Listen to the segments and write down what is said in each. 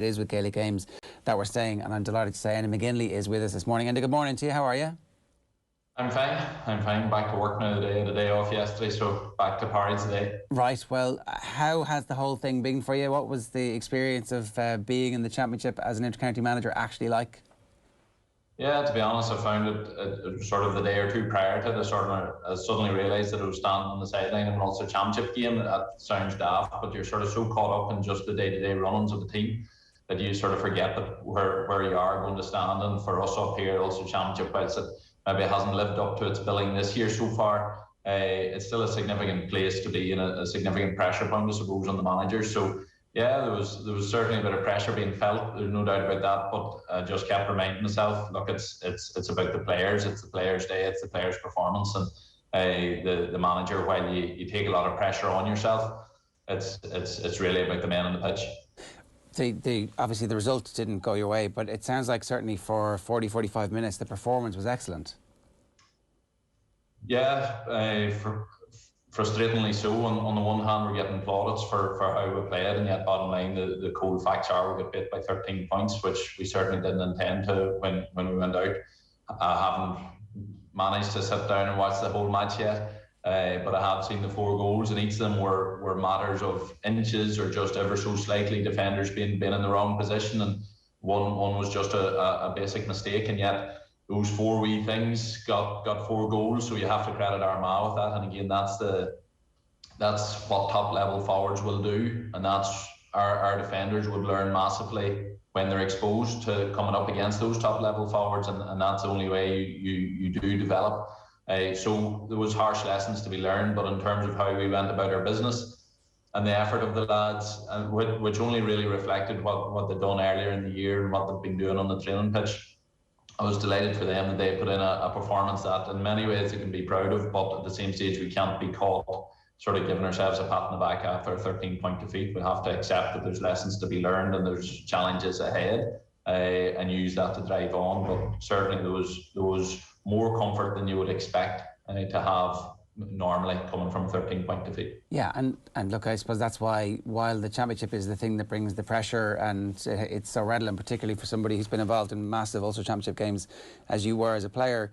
It is with Gaelic Games that we're staying, and I'm delighted to say Enda McGinley is with us this morning. Enda, good morning to you. How are you? I'm fine. Back to work now today. I had a day off yesterday, so back to party today. Right. Well, how has the whole thing been for you? What was the experience of being in the Championship as an inter-county manager actually like? Yeah, to be honest, I found it sort of the day or two prior to it, I suddenly realised that I was standing on the sideline in an Ulster Championship game. That sounds daft, but you're sort of so caught up in just the day-to-day runnings of the team that you sort of forget that where you are going to stand. And for us up here, Ulster Championship, whilst it maybe hasn't lived up to its billing this year so far, it's still a significant place to be in, a significant pressure point, I suppose, on the managers. So yeah, there was certainly a bit of pressure being felt. There's no doubt about that. But I just kept reminding myself, look, it's about the players. It's the players' day. It's the players' performance, and the manager. While you take a lot of pressure on yourself, it's really about the men on the pitch. Obviously the result didn't go your way, but it sounds like certainly for 40-45 minutes the performance was excellent. Yeah, frustratingly so. On the one hand, we're getting plaudits for how we played, and yet bottom line, the cold facts are we got beat by 13 points, which we certainly didn't intend to when we went out. I haven't managed to sit down and watch the whole match yet. But I have seen the 4 goals, and each of them were matters of inches or just ever so slightly defenders being in the wrong position, and one was just a basic mistake, and yet those 4 wee things got 4 goals. So you have to credit Armagh with that, and again, that's what top level forwards will do, and that's our defenders would learn massively when they're exposed to coming up against those top level forwards, and that's the only way you do develop. So there was harsh lessons to be learned, but in terms of how we went about our business and the effort of the lads, which only really reflected what they'd done earlier in the year and what they've been doing on the training pitch, I was delighted for them that they put in a performance that in many ways they can be proud of, but at the same stage we can't be caught sort of giving ourselves a pat on the back after a 13-point defeat. We have to accept that there's lessons to be learned and there's challenges ahead, and use that to drive on. But certainly there was more comfort than you would expect to have normally coming from a 13-point defeat. Yeah, and look, I suppose that's why, while the Championship is the thing that brings the pressure and it's so redolent, particularly for somebody who's been involved in massive Ulster Championship games as you were as a player,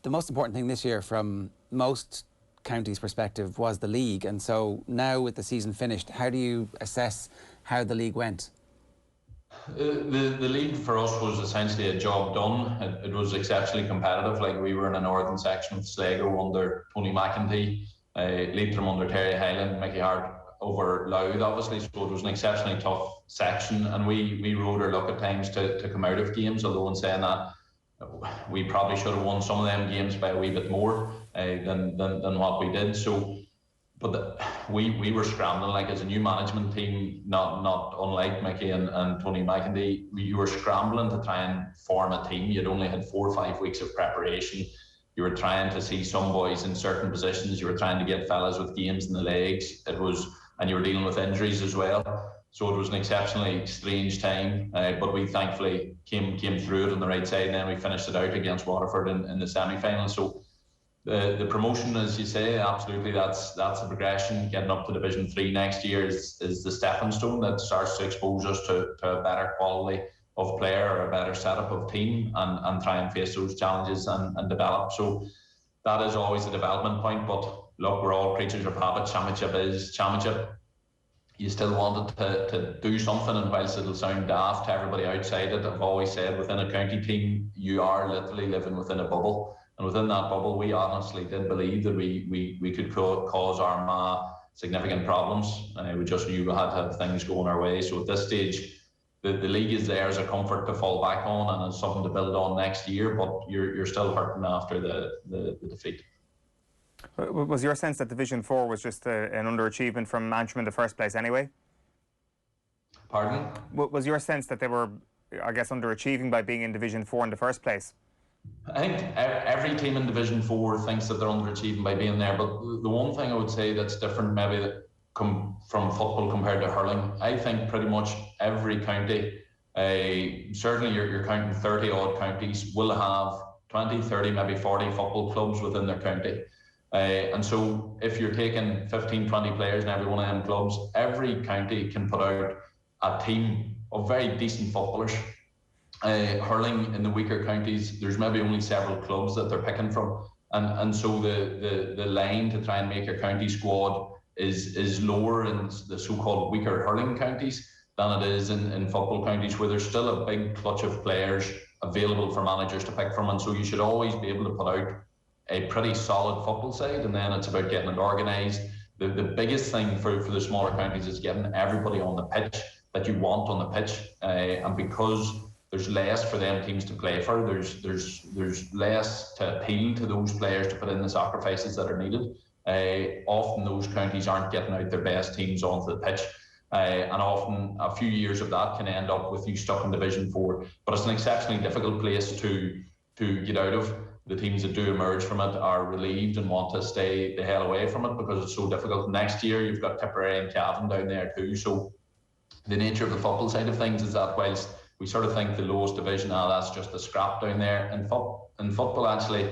the most important thing this year from most counties' perspective was the league. And so now with the season finished, how do you assess how the league went? The league for us was essentially a job done. It was exceptionally competitive. Like, we were in a northern section with Sligo under Tony McIntyre, Leitrim under Terry Hyland, Mickey Hart over Louth, obviously. So it was an exceptionally tough section, and we rode our luck at times to come out of games. Although in saying that, we probably should have won some of them games by a wee bit more than what we did. So. But we were scrambling, like, as a new management team, not unlike Mickey and Tony McIntyre. You were scrambling to try and form a team. You'd only had 4 or 5 weeks of preparation. You were trying to see some boys in certain positions. You were trying to get fellas with games in the legs. And you were dealing with injuries as well. So it was an exceptionally strange time. But we thankfully came through it on the right side, and then we finished it out against Waterford in the semi-final. So. The promotion, as you say, absolutely, that's the progression. Getting up to Division 3 next year is the stepping stone that starts to expose us to a better quality of player or a better setup of team, and try and face those challenges and develop. So that is always a development point. But look, we're all creatures of habit. Championship is championship. You still wanted to do something, and whilst it'll sound daft to everybody outside it, I've always said within a county team, you are literally living within a bubble. And within that bubble, we honestly did believe that we could cause Armagh significant problems. We just knew we had to have things going our way. So at this stage, the league is there as a comfort to fall back on and as something to build on next year, but you're still hurting after the defeat. Was your sense that Division 4 was just an underachievement from Antrim in the first place anyway? Pardon? Was your sense that they were, I guess, underachieving by being in Division 4 in the first place? I think every team in Division 4 thinks that they're underachieving by being there, but the one thing I would say that's different maybe from football compared to hurling, I think pretty much every county, certainly you're counting 30-odd counties, will have 20, 30, maybe 40 football clubs within their county. And so if you're taking 15, 20 players in every one of them clubs, every county can put out a team of very decent footballers. Hurling in the weaker counties, there's maybe only several clubs that they're picking from, and so the line to try and make a county squad is lower in the so-called weaker hurling counties than it is in football counties, where there's still a big clutch of players available for managers to pick from, and so you should always be able to put out a pretty solid football side, and then it's about getting it organised. The biggest thing for the smaller counties is getting everybody on the pitch that you want on the pitch, and because there's less for them teams to play for, there's less to appeal to those players to put in the sacrifices that are needed. Often those counties aren't getting out their best teams onto the pitch, and often a few years of that can end up with you stuck in Division 4. But it's an exceptionally difficult place to get out of. The teams that do emerge from it are relieved and want to stay the hell away from it because it's so difficult. Next year you've got Tipperary and Cavan down there too, so the nature of the football side of things is that whilst we sort of think the lowest division, that's just a scrap down there, in football actually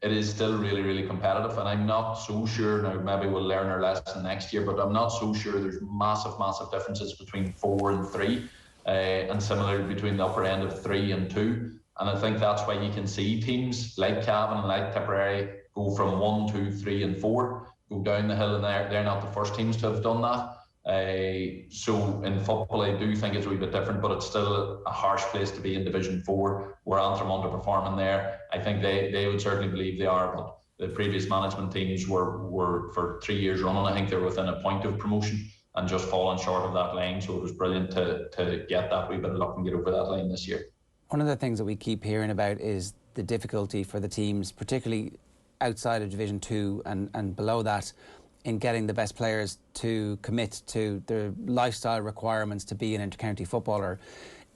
it is still really, really competitive, and I'm not so sure, now maybe we'll learn our lesson next year, but I'm not so sure there's massive differences between 4 and 3, and similarly between the upper end of 3 and 2, and I think that's why you can see teams like Cavan and like Tipperary go from 1, 2, 3 and 4, go down the hill, and they're not the first teams to have done that. So in football I do think it's a wee bit different, but it's still a harsh place to be in Division 4, where Antrim underperforming there. I think they would certainly believe they are, but the previous management teams were for 3 years running, I think they're within a point of promotion and just fallen short of that line, so it was brilliant to get that wee bit of luck and get over that line this year. One of the things that we keep hearing about is the difficulty for the teams, particularly outside of Division 2 and below that, in getting the best players to commit to the lifestyle requirements to be an inter-county footballer.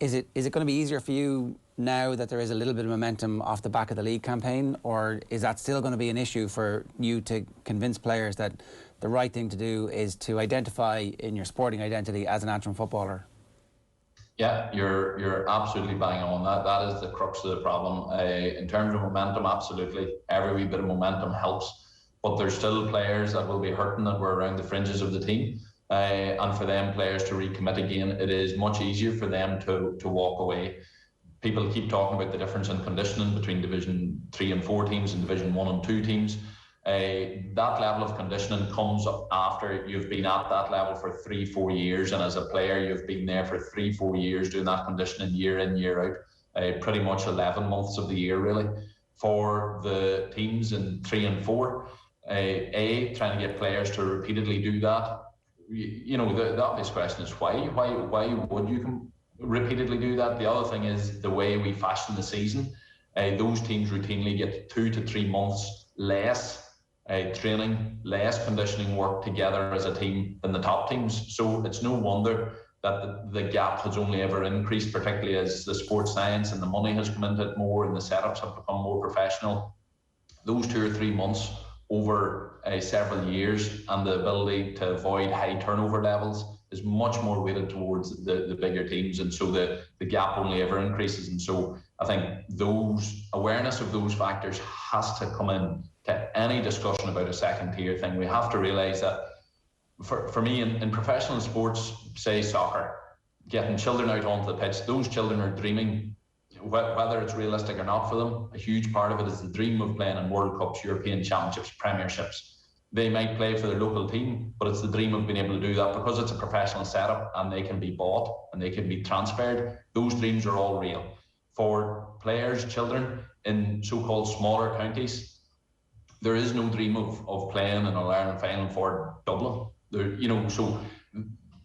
Is it going to be easier for you now that there is a little bit of momentum off the back of the league campaign, or is that still going to be an issue for you to convince players that the right thing to do is to identify in your sporting identity as an Antrim footballer? Yeah, you're absolutely bang on. That is the crux of the problem. In terms of momentum, absolutely. Every wee bit of momentum helps. But there's still players that will be hurting that were around the fringes of the team. And for them players to recommit again, it is much easier for them to walk away. People keep talking about the difference in conditioning between Division 3 and 4 teams and Division 1 and 2 teams. That level of conditioning comes after you've been at that level for 3-4 years, and as a player you've been there for 3-4 years doing that conditioning year in, year out, pretty much 11 months of the year really. For the teams in 3 and 4, trying to get players to repeatedly do that. The obvious question is why would you repeatedly do that? The other thing is the way we fashion the season. Those teams routinely get 2 to 3 months less training, less conditioning work together as a team than the top teams. So it's no wonder that the gap has only ever increased, particularly as the sports science and the money has come into it more and the setups have become more professional. Those 2 or 3 months over several years and the ability to avoid high turnover levels is much more weighted towards the bigger teams, and so the gap only ever increases. And so I think those awareness of those factors has to come in to any discussion about a second tier thing. We have to realise that for me in professional sports, say soccer, getting children out onto the pitch, those children are dreaming, whether it's realistic or not for them. A huge part of it is the dream of playing in World Cups, European Championships, Premierships. They might play for their local team, but it's the dream of being able to do that because it's a professional setup and they can be bought and they can be transferred. Those dreams are all real. For players, children in so-called smaller counties, there is no dream of playing in an All-Ireland final for Dublin. So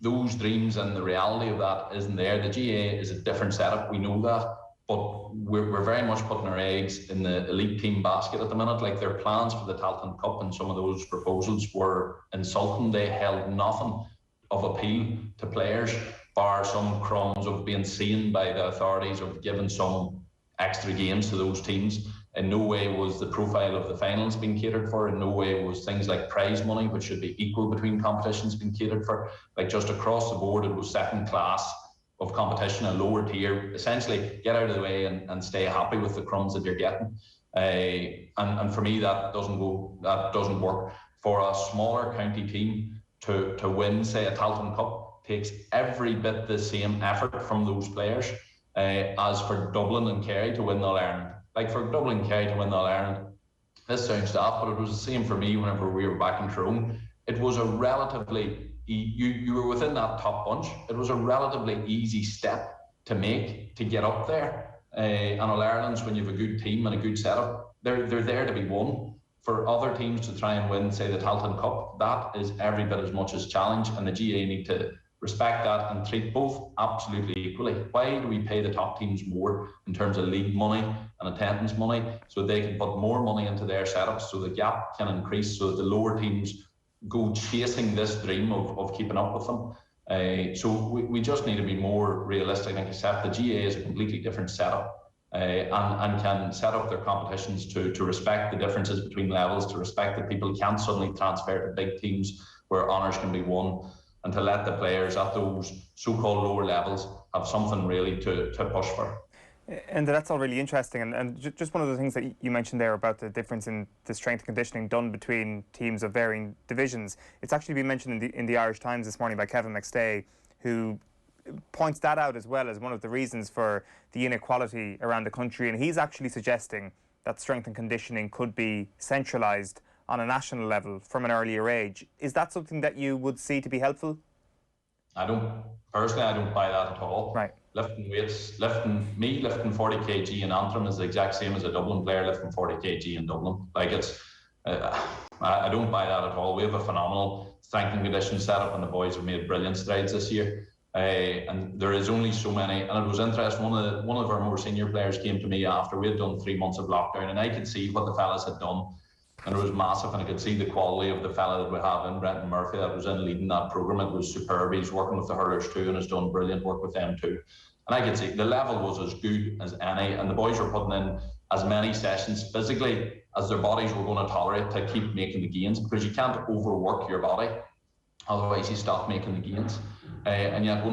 those dreams and the reality of that isn't there. The GAA is a different setup, we know that, but we're very much putting our eggs in the elite team basket at the minute. Like their plans for the Tailteann Cup and some of those proposals were insulting. They held nothing of appeal to players, bar some crumbs of being seen by the authorities of giving some extra games to those teams. In no way was the profile of the finals being catered for. In no way was things like prize money, which should be equal between competitions, being catered for. Like just across the board, it was second class of competition, a lower tier. Essentially, get out of the way and stay happy with the crumbs that you're getting. And for me, that doesn't work. For a smaller county team to win, say, a Tailteann Cup, takes every bit the same effort from those players as for Dublin and Kerry to win the All-Ireland. Like for Dublin and Kerry to win the All-Ireland, this sounds daft, but it was the same for me whenever we were back in Tyrone. It was a relatively, you were within that top bunch. It was a relatively easy step to make to get up there. And All-Ireland's, when you have a good team and a good setup, they're there to be won. For other teams to try and win, say, the Talton Cup, that is every bit as much as challenge, and the GAA need to respect that and treat both absolutely equally. Why do we pay the top teams more in terms of league money and attendance money, so they can put more money into their setups so the gap can increase, so that the lower teams go chasing this dream of keeping up with them? So we just need to be more realistic and accept the GAA is a completely different setup. And can set up their competitions to respect the differences between levels, to respect that people can't suddenly transfer to big teams where honours can be won, and to let the players at those so-called lower levels have something really to push for. And that's all really interesting. And just one of the things that you mentioned there about the difference in the strength and conditioning done between teams of varying divisions. It's actually been mentioned in the Irish Times this morning by Kevin McStay, who points that out as well as one of the reasons for the inequality around the country. And he's actually suggesting that strength and conditioning could be centralised on a national level from an earlier age. Is that something that you would see to be helpful? Personally, I don't buy that at all. Right. Lifting weights, lifting 40 kg in Antrim is the exact same as a Dublin player lifting 40 kg in Dublin. Like I don't buy that at all. We have a phenomenal strength and conditioning setup, and the boys have made brilliant strides this year. And there is only so many, and it was interesting. One of our more senior players came to me after we had done 3 months of lockdown, and I could see what the fellas had done, and it was massive. And I could see the quality of the fella that we have in Brenton Murphy that was in leading that program. It was superb. He's working with the hurlers too, and has done brilliant work with them too. And I could see the level was as good as any, and the boys were putting in as many sessions physically as their bodies were going to tolerate to keep making the gains, because you can't overwork your body, otherwise you stop making the gains. And yet I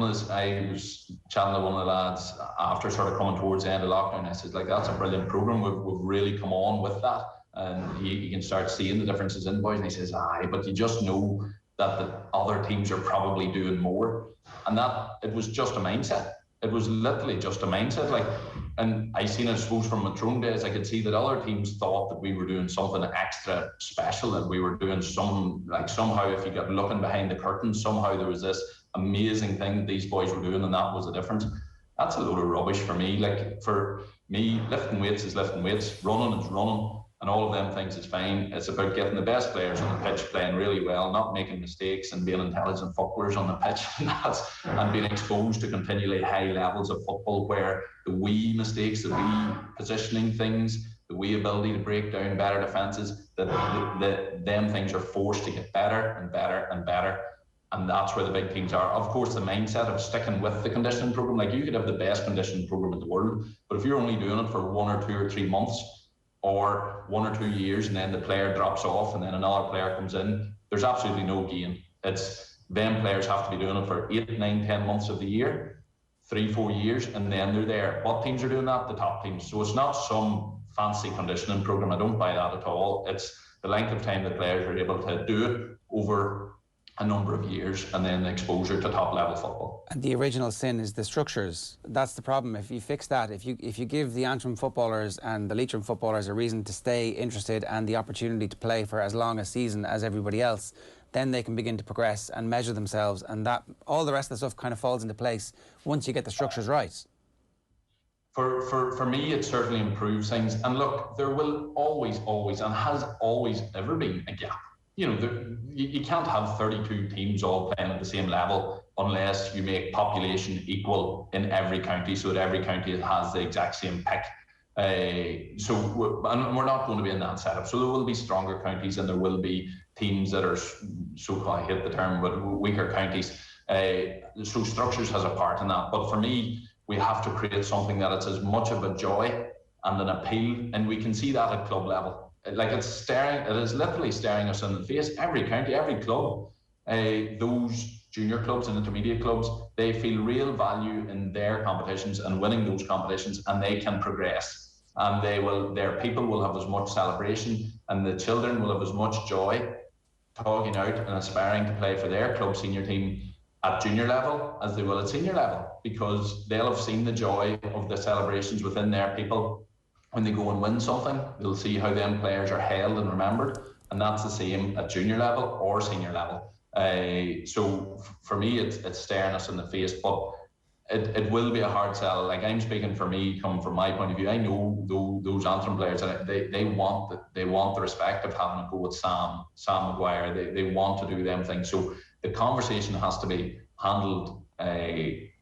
was chatting to one of the lads after sort of coming towards the end of lockdown. I said, like, that's a brilliant program. We've really come on with that, and you can start seeing the differences in boys. And he says, aye, but you just know that the other teams are probably doing more, and that it was just a mindset. It was literally just a mindset. And I seen it, I suppose, from my Tyrone days. I could see that other teams thought that we were doing something extra special, that we were doing somehow, if you got looking behind the curtain, somehow there was this amazing thing that these boys were doing, and that was the difference. That's a load of rubbish for me. Like, for me, lifting weights is lifting weights, running is running, and all of them things is fine. It's about getting the best players on the pitch playing really well, not making mistakes, and being intelligent footballers on the pitch, and being exposed to continually high levels of football, where the wee mistakes, the wee positioning things, the wee ability to break down better defences, them things are forced to get better and better and better. And that's where the big teams are. Of course, the mindset of sticking with the conditioning program, like, you could have the best conditioning program in the world, but if you're only doing it for 1 or 2 or 3 months, or 1 or 2 years, and then the player drops off and then another player comes in, there's absolutely no gain. It's them players have to be doing it for 8, 9, 10 months of the year, 3, 4 years, and then they're there. What teams are doing that? The top teams. So it's not some fancy conditioning program. I don't buy that at all. It's the length of time the players are able to do it over a number of years, and then the exposure to top level football. And the original sin is the structures. That's the problem. If you fix that, if you give the Antrim footballers and the Leitrim footballers a reason to stay interested and the opportunity to play for as long a season as everybody else, then they can begin to progress and measure themselves, and that all the rest of the stuff kind of falls into place once you get the structures right. For me, it certainly improves things. And look, there will always, and has always ever been a gap. You know, you can't have 32 teams all playing at the same level unless you make population equal in every county, so that every county has the exact same pick. And we're not going to be in that setup. So there will be stronger counties, and there will be teams that are, I hate the term, but weaker counties. So structures has a part in that. But for me, we have to create something that it's as much of a joy and an appeal, and we can see that at club level. Like, it is literally staring us in the face. Every county, every club, those junior clubs and intermediate clubs, they feel real value in their competitions and winning those competitions, and they can progress. And their people will have as much celebration, and the children will have as much joy togging out and aspiring to play for their club senior team at junior level as they will at senior level, because they'll have seen the joy of the celebrations within their people when they go and win something. They'll see how them players are held and remembered, and that's the same at junior level or senior level. So for me, it's staring us in the face, but it will be a hard sell. Like, I'm speaking for me, coming from my point of view. I know those Antrim players, and they want the respect of having a go at Sam Maguire. They want to do them things. So the conversation has to be handled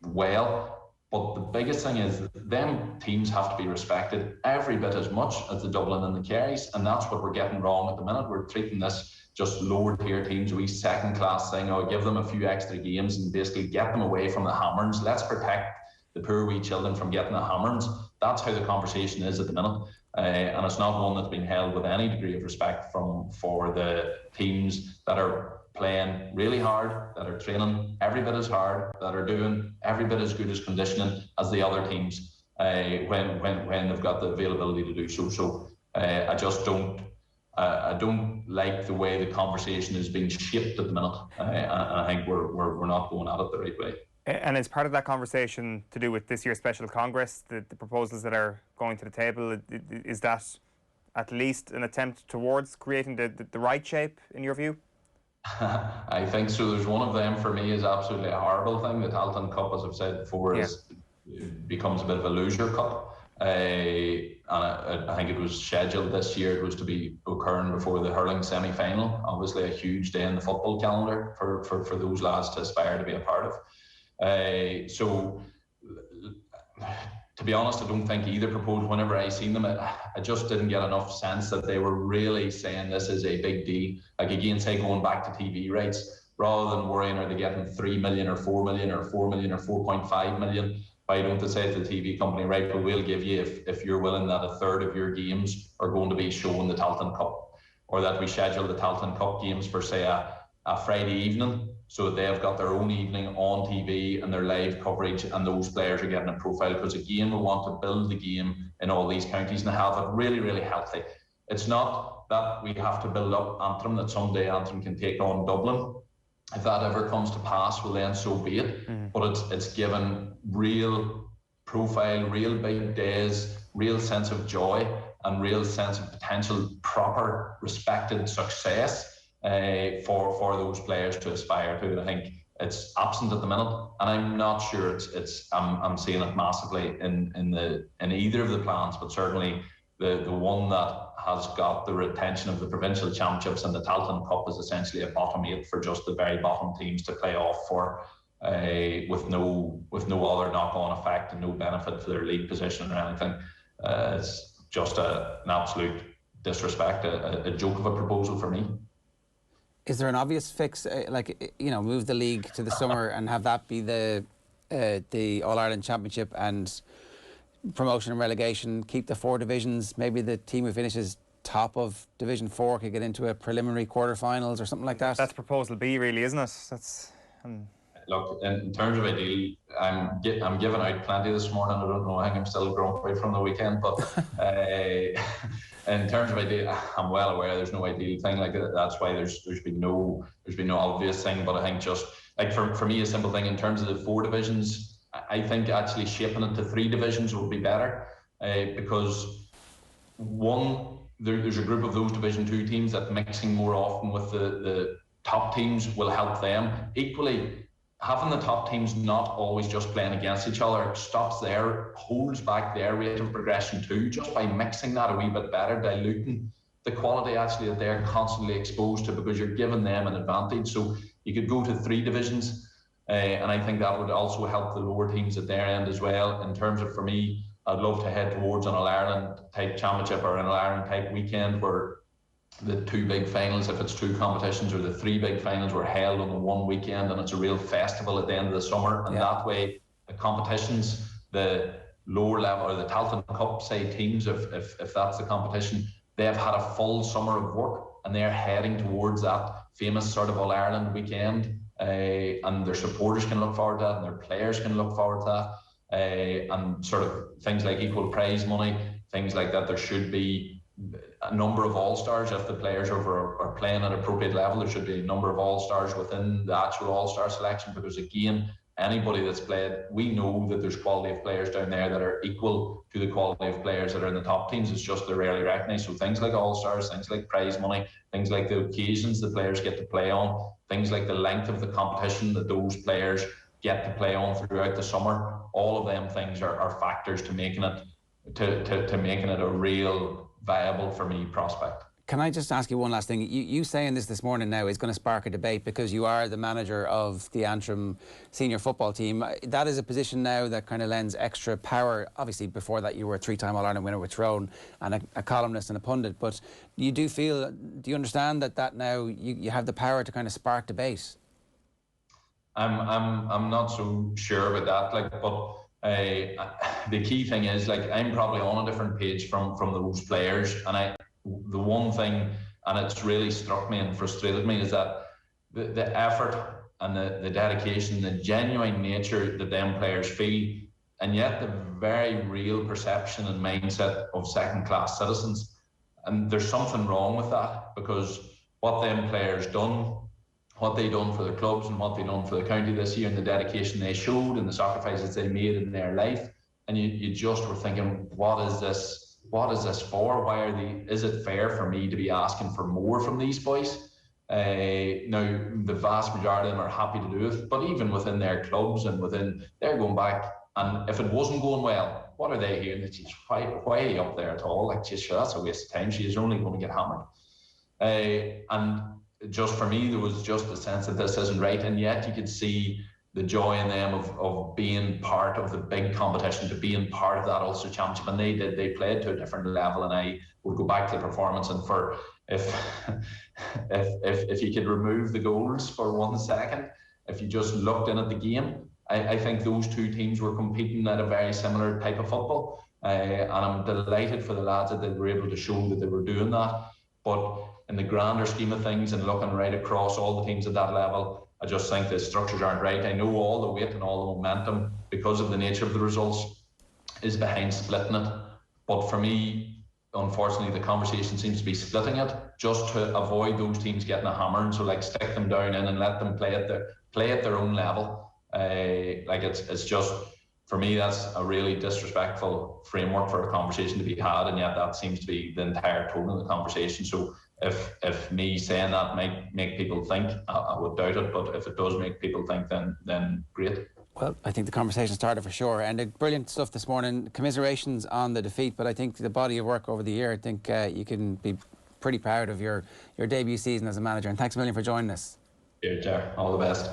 well. But the biggest thing is that them teams have to be respected every bit as much as the Dublin and the Kerrys, and that's what we're getting wrong at the minute. We're treating this just lower tier teams, we second class thing, or give them a few extra games and basically get them away from the hammerings. Let's protect the poor wee children from getting the hammerings. That's how the conversation is at the minute, and it's not one that's been held with any degree of respect for the teams that are playing really hard, that are training every bit as hard, that are doing every bit as good as conditioning as the other teams when they've got the availability to do so. So I just don't. I don't like the way the conversation is being shaped at the minute, and I think we're not going at it the right way. And is part of that conversation to do with this year's special Congress, the proposals that are going to the table? Is that at least an attempt towards creating the right shape, in your view? I think so. There's one of them for me is absolutely a horrible thing. The Tailteann Cup, as I've said before, becomes a bit of a loser cup. And I think it was scheduled this year. It was to be occurring before the hurling semi-final. Obviously, a huge day in the football calendar for those lads to aspire to be a part of. So, to be honest, I don't think either proposed. Whenever I seen them, I just didn't get enough sense that they were really saying this is a big deal. Like, again, say going back to TV rights, rather than worrying are they getting 3 million or 4 million or 4 million or 4.5 million. Why don't they say to the TV company, right, but we'll give you, if you're willing, that a third of your games are going to be shown the Tailteann Cup, or that we schedule the Tailteann Cup games for, say, a Friday evening, so that they've got their own evening on TV and their live coverage, and those players are getting a profile. Because again, we want to build the game in all these counties and have it really, really healthy. It's not that we have to build up Antrim, that someday Antrim can take on Dublin. If that ever comes to pass, well then so be it. But it's given real profile, real big days, real sense of joy, and real sense of potential proper respected success for those players to aspire to. I think it's absent at the minute, and I'm not sure I'm seeing it massively in either of the plans, but certainly the one that has got the retention of the provincial championships, and the Tailteann Cup is essentially a bottom 8 for just the very bottom teams to play off for, with no other knock-on effect and no benefit for their league position or anything. It's just an absolute disrespect, a joke of a proposal for me. Is there an obvious fix, move the league to the summer and have that be the All-Ireland Championship and promotion and relegation, keep the 4 divisions, maybe the team who finishes top of Division 4 could get into a preliminary quarterfinals or something like that? That's proposal B, really, isn't it? That's Look, in terms of ideal, I'm giving out plenty this morning. I don't know, I think I'm still grumpy from the weekend, but in terms of ideal, I'm well aware there's no ideal thing like that. That's why there's been no obvious thing. But I think just like for me, a simple thing in terms of the 4 divisions, I think actually shaping it to 3 divisions would be better, because one, there's a group of those Division 2 teams that mixing more often with the top teams will help them. Equally, having the top teams not always just playing against each other holds back their rate of progression too, just by mixing that a wee bit better, diluting the quality actually that they're constantly exposed to, because you're giving them an advantage. So you could go to 3 divisions. And I think that would also help the lower teams at their end as well. In terms of, for me, I'd love to head towards an All-Ireland type championship or an All-Ireland type weekend where the 2 big finals, if it's 2 competitions, or the 3 big finals were held on the one weekend, and it's a real festival at the end of the summer. And that way, the competitions, the lower level, or the Tailteann Cup, say, teams, if that's the competition, they've had a full summer of work and they're heading towards that famous sort of All-Ireland weekend. And their supporters can look forward to that, and their players can look forward to that, and sort of things like equal prize money, things like that. There should be a number of all-stars. If the players are playing at appropriate level, there should be a number of all-stars within the actual all-star selection, because again, anybody that's played, we know that there's quality of players down there that are equal to the quality of players that are in the top teams. It's just they're rarely recognised. So things like all-stars, things like prize money, things like the occasions the players get to play on, things like the length of the competition that those players get to play on throughout the summer, all of them things are factors to making it to making it a real viable, for me, prospect. Can I just ask you one last thing? You saying this morning now is going to spark a debate, because you are the manager of the Antrim senior football team. That is a position now that kind of lends extra power. Obviously, before that, you were a three-time All-Ireland winner with Tyrone and a columnist and a pundit. But do you understand that now you have the power to kind of spark debate? I'm not so sure about that. But the key thing is, I'm probably on a different page from those players, and the one thing, and it's really struck me and frustrated me, is that the effort and the dedication, the genuine nature that them players feel, and yet the very real perception and mindset of second-class citizens. And there's something wrong with that, because what them players done, what they done for their clubs and what they done for the county this year, and the dedication they showed and the sacrifices they made in their life, and you just were thinking, what is this for? Is it fair for me to be asking for more from these boys? Now, the vast majority of them are happy to do it, but even within their clubs and they're going back, and if it wasn't going well, what are they hearing? That why are you up there at all? Sure, that's a waste of time. She's only going to get hammered. And just for me, there was just a sense that this isn't right, and yet you could see the joy in them of being part of the big competition, to being part of that Ulster Championship, and they played to a different level. And I would go back to the performance, and if you could remove the goals for 1 second, if you just looked in at the game, I think those two teams were competing at a very similar type of football, and I'm delighted for the lads that they were able to show that they were doing that. But in the grander scheme of things, and looking right across all the teams at that level, I just think the structures aren't right. I know all the weight and all the momentum, because of the nature of the results, is behind splitting it. But for me, unfortunately, the conversation seems to be splitting it just to avoid those teams getting a hammering. So stick them down in and let them play at their own level. It's just, for me, that's a really disrespectful framework for a conversation to be had, and yet that seems to be the entire tone of the conversation. So if me saying that might make people think, I would doubt it, but if it does make people think, then great. Well, I think the conversation started for sure, and brilliant stuff this morning. Commiserations on the defeat, but I think the body of work over the year, I think you can be pretty proud of your debut season as a manager, and thanks a million for joining us. Cheers, Jar. All the best.